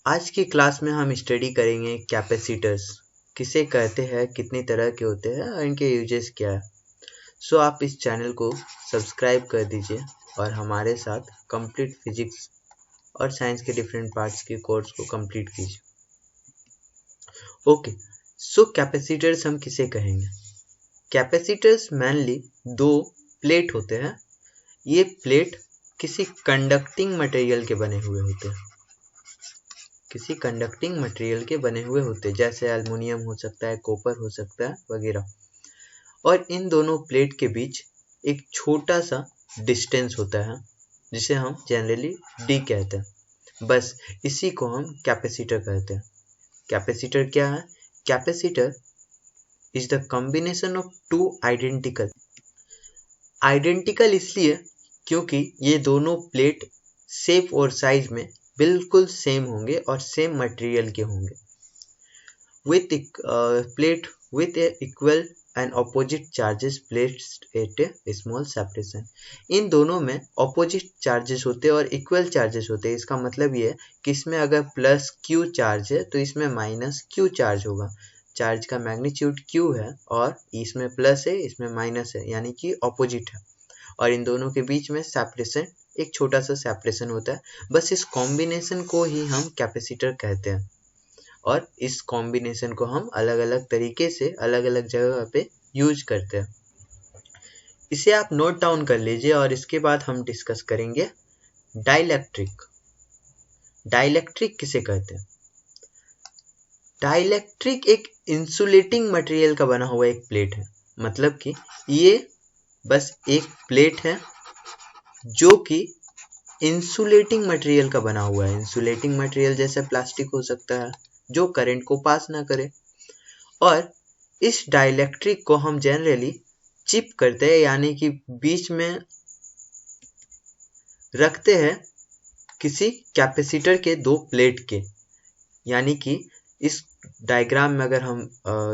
आज की क्लास में हम स्टडी करेंगे कैपेसिटर्स किसे कहते हैं, कितनी तरह के होते हैं और इनके यूजेस क्या है। सो आप इस चैनल को सब्सक्राइब कर दीजिए और हमारे साथ कंप्लीट फिजिक्स और साइंस के डिफरेंट पार्ट्स के कोर्स को कंप्लीट कीजिए। ओके, सो कैपेसिटर्स हम किसे कहेंगे? कैपेसिटर्स मेनली दो प्लेट होते हैं। ये प्लेट किसी कंडक्टिंग मटेरियल के बने हुए होते हैं, जैसे एल्युमिनियम हो सकता है, कॉपर हो सकता है वगैरह। और इन दोनों प्लेट के बीच एक छोटा सा डिस्टेंस होता है जिसे हम जनरली डी कहते हैं। बस इसी को हम कैपेसिटर कहते हैं। कैपेसिटर क्या है? Capacitor is the combination of two identical इसलिए क्योंकि ये दोनों प्लेट शेप और साइज में बिल्कुल सेम होंगे और सेम मटेरियल के होंगे। with plate with a equal and opposite charges placed at a small separation। इन दोनों में opposite charges होते हैं और equal charges होते हैं। इसका मतलब ये है कि इसमें अगर प्लस q चार्ज है तो इसमें माइनस q चार्ज होगा। चार्ज का मैग्नीट्यूड q है और इसमें प्लस है, इसमें माइनस है, यानी कि ऑपोजिट है। और इन दोनों के बीच में सेपरेशन, एक छोटा सा सेपरेशन होता है। बस इस कॉम्बिनेशन को ही हम कैपेसिटर कहते हैं और इस कॉम्बिनेशन को हम अलग अलग तरीके से अलग अलग जगह पे यूज करते हैं। इसे आप नोट डाउन कर लीजिए और इसके बाद हम डिस्कस करेंगे डाइलेक्ट्रिक। डाइलेक्ट्रिक किसे कहते हैं? डाइलेक्ट्रिक एक इंसुलेटिंग मटेरियल का बना हुआ एक प्लेट है। मतलब कि ये बस एक प्लेट है जो कि इंसुलेटिंग मटेरियल का बना हुआ है। इंसुलेटिंग मटेरियल जैसे प्लास्टिक हो सकता है जो करंट को पास ना करे। और इस डाइलेक्ट्रिक को हम जनरली चिप करते हैं, यानी कि बीच में रखते हैं किसी कैपेसिटर के दो प्लेट के। यानी कि इस डायग्राम में अगर हम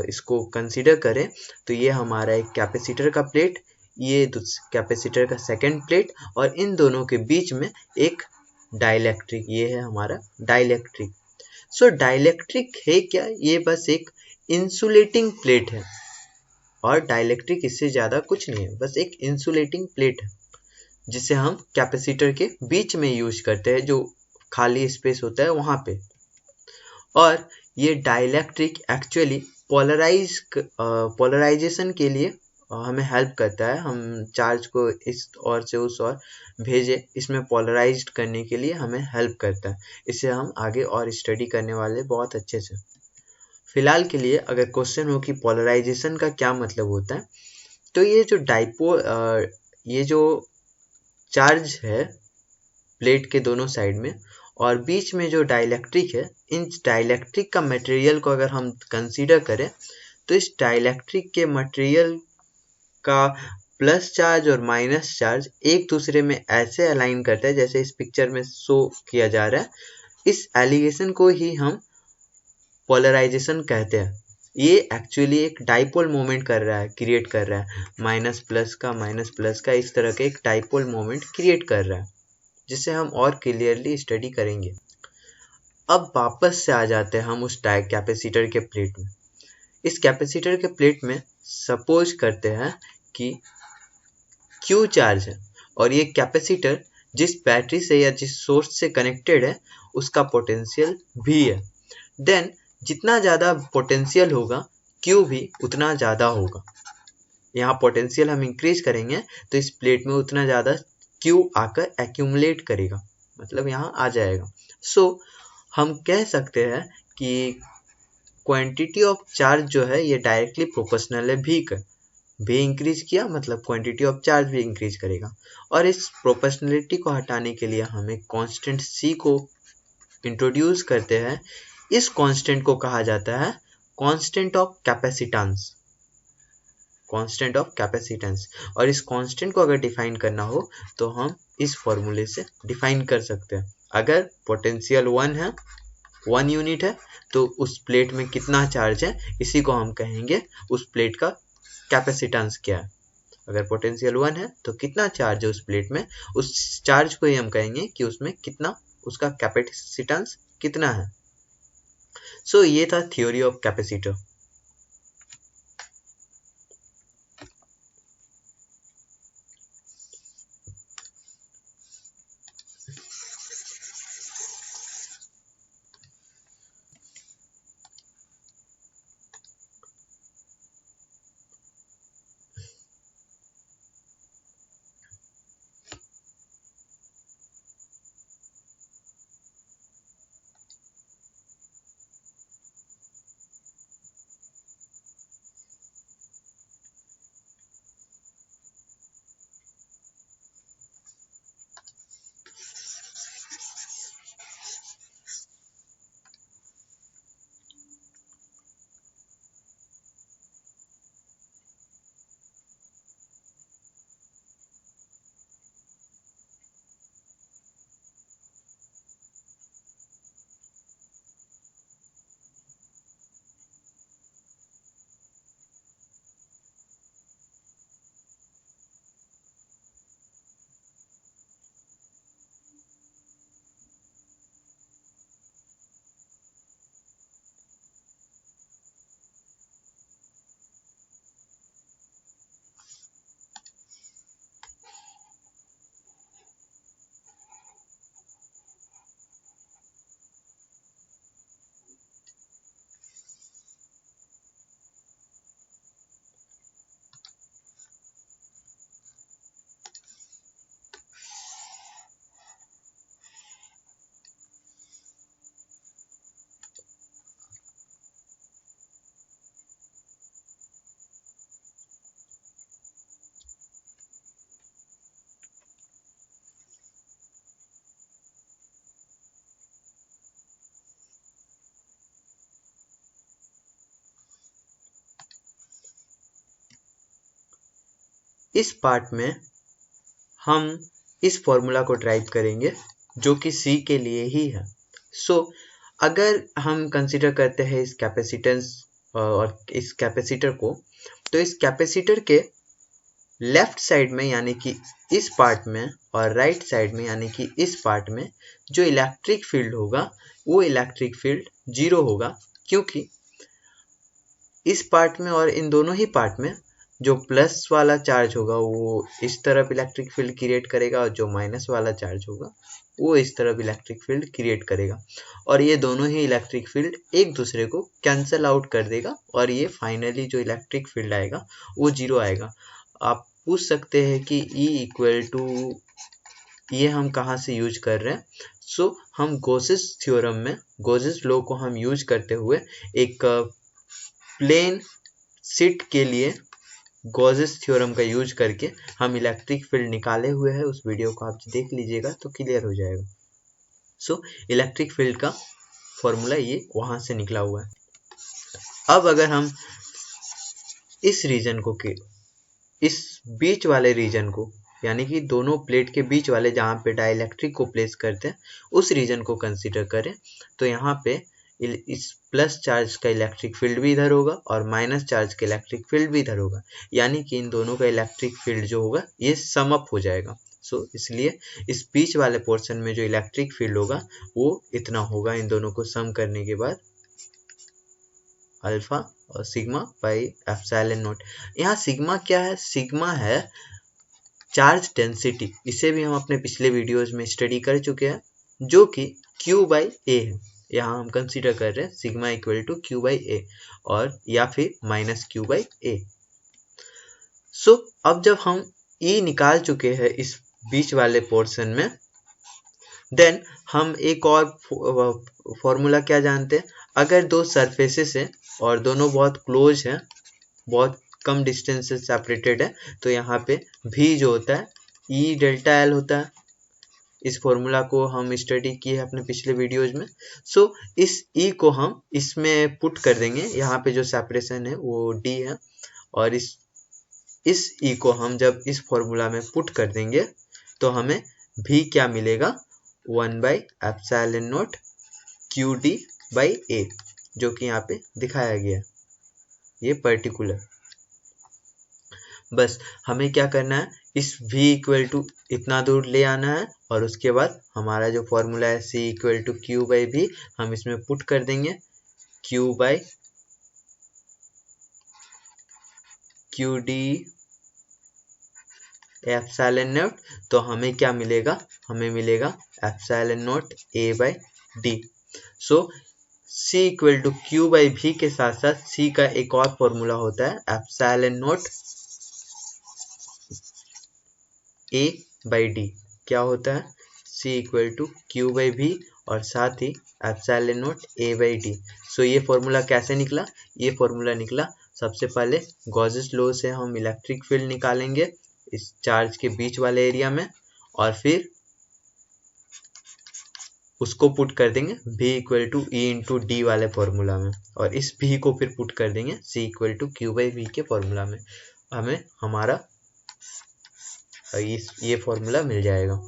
इसको कंसीडर करें तो ये हमारा एक कैपेसिटर का प्लेट, ये कैपेसिटर का सेकंड प्लेट और इन दोनों के बीच में एक डाइलेक्ट्रिक, ये है हमारा डाइलेक्ट्रिक। सो डाइलेक्ट्रिक है क्या? ये बस एक इंसुलेटिंग प्लेट है और डाइलेक्ट्रिक इससे ज़्यादा कुछ नहीं है, बस एक इंसुलेटिंग प्लेट है जिसे हम कैपेसिटर के बीच में यूज करते हैं, जो खाली स्पेस होता है वहाँ पे। और ये डाइलेक्ट्रिक एक्चुअली पोलराइजेशन के लिए हमें हेल्प करता है। हम चार्ज को इस ओर से उस ओर भेजे, इसमें पोलराइज्ड करने के लिए हमें हेल्प करता है। इसे हम आगे और स्टडी करने वाले बहुत अच्छे से। फिलहाल के लिए अगर क्वेश्चन हो कि पोलराइजेशन का क्या मतलब होता है, तो ये जो चार्ज है प्लेट के दोनों साइड में और बीच में जो डाइलेक्ट्रिक है, इन डाइलेक्ट्रिक का मटेरियल को अगर हम कंसीडर करें तो इस डाइलेक्ट्रिक के मटेरियल का प्लस चार्ज और माइनस चार्ज एक दूसरे में ऐसे अलाइन करता है जैसे इस पिक्चर में शो किया जा रहा है। इस एलिगेशन को ही हम पोलराइजेशन कहते हैं। ये एक्चुअली एक डाइपोल मोमेंट क्रिएट कर रहा है। माइनस प्लस का इस तरह के एक डाइपोल मोमेंट क्रिएट कर रहा है, जिसे हम और क्लियरली स्टडी करेंगे। अब वापस से आ जाते हैं हम उस कैपेसिटर के प्लेट में। इस कैपेसिटर के प्लेट में सपोज करते हैं कि Q चार्ज है और ये कैपेसिटर जिस बैटरी से या जिस सोर्स से कनेक्टेड है उसका पोटेंशियल V है। देन जितना ज़्यादा पोटेंशियल होगा Q भी उतना ज़्यादा होगा। यहाँ पोटेंशियल हम इंक्रीज करेंगे तो इस प्लेट में उतना ज़्यादा Q आकर एक्यूमुलेट करेगा, मतलब यहाँ आ जाएगा। सो हम कह सकते हैं कि क्वांटिटी ऑफ चार्ज जो है ये डायरेक्टली प्रोपोर्शनल है V का। V इंक्रीज किया मतलब क्वांटिटी ऑफ चार्ज भी इंक्रीज करेगा। और इस प्रोपोर्शनलिटी को हटाने के लिए हम एक कांस्टेंट C को इंट्रोड्यूस करते हैं। इस कांस्टेंट को कहा जाता है कांस्टेंट ऑफ कैपेसिटेंस। और इस कांस्टेंट को अगर डिफाइन करना हो तो हम इस फॉर्मूले से डिफाइन कर सकते हैं। अगर पोटेंशियल 1 यूनिट है तो उस प्लेट में कितना चार्ज है, इसी को हम कहेंगे उस प्लेट का कैपेसिटेंस क्या है। अगर पोटेंशियल 1 है तो कितना चार्ज है उस प्लेट में, उस चार्ज को ही हम कहेंगे कि उसमें कितना, उसका कैपेसिटेंस कितना है। सो ये था थ्योरी ऑफ कैपेसिटर। इस पार्ट में हम इस फॉर्मूला को ड्राइव करेंगे जो कि C के लिए ही है। सो अगर हम कंसीडर करते हैं इस कैपेसिटेंस और इस कैपेसिटर को, तो इस कैपेसिटर के लेफ्ट साइड में यानी कि इस पार्ट में और राइट साइड में यानी कि इस पार्ट में जो इलेक्ट्रिक फील्ड होगा वो इलेक्ट्रिक फील्ड 0 होगा, क्योंकि इस पार्ट में और इन दोनों ही पार्ट में जो प्लस वाला चार्ज होगा वो इस तरफ इलेक्ट्रिक फील्ड क्रिएट करेगा और जो माइनस वाला चार्ज होगा वो इस तरफ इलेक्ट्रिक फील्ड क्रिएट करेगा, और ये दोनों ही इलेक्ट्रिक फील्ड एक दूसरे को कैंसल आउट कर देगा और ये फाइनली जो इलेक्ट्रिक फील्ड आएगा वो 0 आएगा। आप पूछ सकते हैं कि E इक्वल टू ये हम कहाँ से यूज कर रहे हैं। सो हम गॉसेस थ्योरम में गॉसेस लॉ को हम यूज करते हुए एक प्लेन शीट के लिए गॉसेस थ्योरम का यूज करके हम इलेक्ट्रिक फील्ड निकाले हुए हैं। उस वीडियो को आप देख लीजिएगा तो क्लियर हो जाएगा। सो इलेक्ट्रिक फील्ड का फॉर्मूला ये वहां से निकला हुआ है। अब अगर हम इस रीजन को इस बीच वाले रीजन को यानी कि दोनों प्लेट के बीच वाले जहाँ पे डाइलेक्ट्रिक को प्लेस करते हैं उस रीजन को कंसीडर करें, तो यहाँ पे इस प्लस चार्ज का इलेक्ट्रिक फील्ड भी इधर होगा और माइनस चार्ज का इलेक्ट्रिक फील्ड भी इधर होगा, यानी कि इन दोनों का इलेक्ट्रिक फील्ड जो होगा ये सम अप हो जाएगा। सो इसलिए इस बीच वाले पोर्शन में जो इलेक्ट्रिक फील्ड होगा वो इतना होगा, इन दोनों को सम करने के बाद अल्फा और सिग्मा बाई एप्सिलॉन नॉट। यहाँ सिग्मा क्या है? सिग्मा है चार्ज डेंसिटी। इसे भी हम अपने पिछले वीडियोस में स्टडी कर चुके हैं, जो कि Q बाई ए है। यहाँ हम कंसीडर कर रहे हैं sigma equal to Q by A और या फिर minus Q by A. So अब जब हम E निकाल चुके हैं इस बीच वाले पोर्शन में, देन हम एक और फॉर्मूला क्या जानते हैं? अगर दो सरफेसेस हैं और दोनों बहुत क्लोज हैं, बहुत कम डिस्टेंस से सेपरेटेड है, तो यहाँ पे V जो होता है E डेल्टा L होता है। इस फॉर्मूला को हम स्टडी किए हैं अपने पिछले वीडियोज में। सो इस E को हम इसमें पुट कर देंगे, यहाँ पे जो सेपरेशन है वो D है, और इस E को हम जब इस फॉर्मूला में पुट कर देंगे तो हमें V क्या मिलेगा? 1 by epsilon not QD by A, जो कि यहाँ पे दिखाया गया ये पर्टिकुलर। बस हमें क्या करना है, इस V इक्वल टू इतना दूर ले आना है और उसके बाद हमारा जो फॉर्मूला है C equal to Q by V हम इसमें पुट कर देंगे। Q by Q D epsilon naught, तो हमें क्या मिलेगा, हमें मिलेगा epsilon naught A by D. So C equal to Q by भी के साथ साथ C का एक और फॉर्मूला होता है epsilon not A by D. क्या होता है, C equal to Q by भी और साथ ही epsilon not A by D. So ये फॉर्मूला कैसे निकला, ये फॉर्मूला निकला सबसे पहले गॉसेस लॉ से हम इलेक्ट्रिक फील्ड निकालेंगे इस चार्ज के बीच वाले एरिया में, और फिर उसको पुट कर देंगे v equal to E into D वाले फॉर्मूला में, और इस v को फिर पुट कर देंगे c equal to Q by V के फॉर्मूला में। हमें हमारा ये फॉर्मूला मिल जाएगा।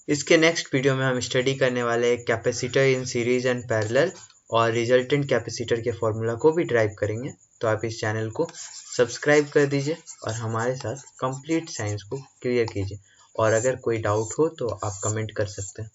इसके नेक्स्ट वीडियो में हम स्टडी करने वाले capacitor in series and parallel और रिजल्टेंट कैपेसिटर के फॉर्मूला को भी ड्राइव करेंगे। तो आप इस चैनल को सब्सक्राइब कर दीजिए और हमारे साथ कंप्लीट साइंस को क्लियर कीजिए, और अगर कोई डाउट हो तो आप कमेंट कर सकते हैं।